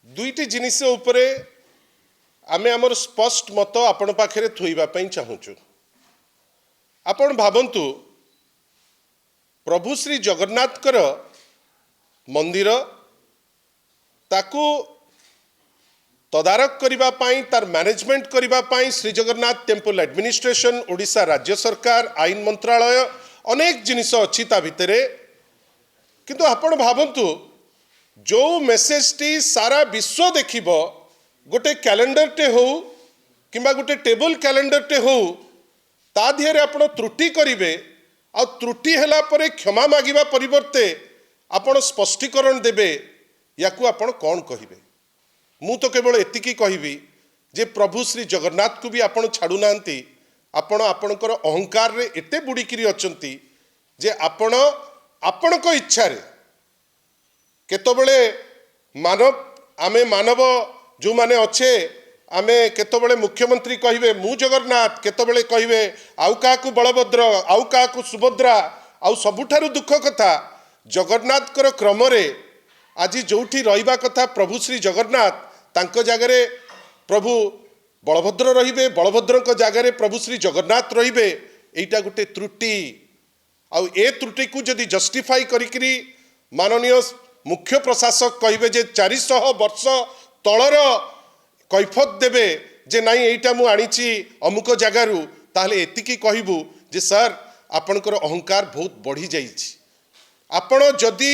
दुईटी जिनिस उपरे आमे आमर स्पष्ट मत आपण पाखरे थोइबा पई चाहूचु। आपण भावंतु प्रभु श्री जगन्नाथ कर मंदिर ताकू तदारक करिबा पई तार मैनेजमेंट करिबा पई श्री जगन्नाथ टेम्पल एडमिनिस्ट्रेशन ओडिशा राज्य सरकार आईन मंत्रालय अनेक जिनिस अच्छी ता भितरे किंतु आपण भावंतु जो मेसेज टी सारा विश्व देखिबो गोटे कैलेंडर टे हो किंबा गोटे टेबल कैलेंडर टे हो ता दिहरे आपण त्रुटि करिवे आ त्रुटि हैला परे क्षमा मागिबा परिवर्ते आपण स्पष्टीकरण देबे याकू आपण कोन कहिबे। मु तो केवल एतिकी कहिबी जे प्रभु श्री जगन्नाथ को भी आपण छाडू नांती आपण आपणकर अहंकार रे एते बुडीकिरी अछंती जे आपण आपणको इच्छा रे केतबेले मानव आमे मानव जो माने अच्छे आमे केतबेले मुख्यमंत्री कहिबे मु जगन्नाथ केतबेले कहिबे आउ काकू बलभद्र आउ काकू सुभद्रा आउ सबुठारु दुख कथा जगन्नाथ कर क्रम रे आज जोठी रहिबा कथा प्रभु श्री जगन्नाथ तांको जागरे प्रभु बलभद्र रहिबे बलभद्रक जागरे प्रभु श्री जगन्नाथ रहिबे एटा गोटे त्रुटि आउ ए त्रुटि को जदि जस्टिफाई करिकरी माननीय मुख्य प्रशासक कहिबे जे 400 वर्ष तलर कैफत देबे जे नाई एटा मु आनिची अमुक जगारू ताहले एतिकी कहिबू जे सर आपनकर अहंकार बहुत बढ़ी जाइछि। आपण जदि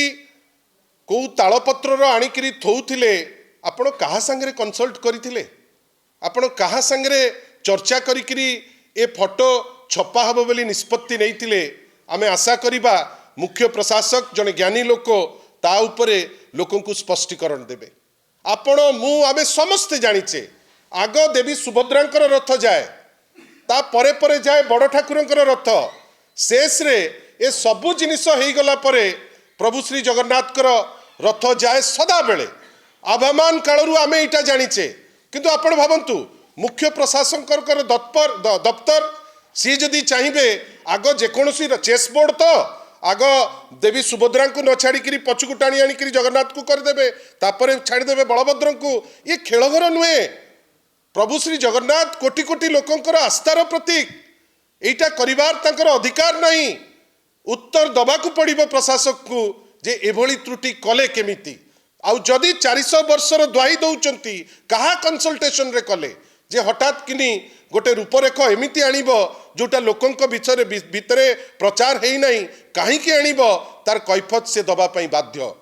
को तालपत्र आनिकरी थौथिले आपण कहा संगे कंसल्ट करिथिले आपण कहा संगे चर्चा करिकरी ए फोटो छपा हबो बोली निष्पत्ति नैथिले आमे आशा करिबा मुख्य प्रशासक जने ज्ञानी लोक ता उपरे लोकन को स्पष्टीकरण देबे। आपण मु आमे समस्त जानिचे आग देवी सुभद्रांकर रथ जाए ता परे परे जाए बड़ ठाकुरंकर रथ शेष रे ए सबु जिनिस हेई गला परे प्रभु श्री जगन्नाथ कर रथ जाए सदा बेले आभामान कालरू आमे इटा जानिचे किंतु आपण भावंतु मुख्य प्रशासक दफ्तर सी जदि चाहिए आग जेकोसी चेस बोर्ड तो आग देवी सुभद्रा को न छाड़ी पछकू टाणी आनिक जगन्नाथ को करदे तापर छाड़देवे बलभद्र को ये खेलघर नुहे प्रभु श्री जगन्नाथ कोटी कोटी लोकंकर आस्थार प्रतीक एटा करिवार तांकर अधिकार नहीं उत्तर दबाकू पड़िबो प्रशासक को जे एभली त्रुटि कले केमिति आउ जदि 400 वर्षर द्वाई दौचंती कहा कंसल्टेशन रे कले जे हठात किनी गोटे रूपरेख एमिति आनिबो जोटा लोकंक भितरे प्रचार हेई नाही काहे कि आनिबो तार कैफत से दबा पई बाध्य।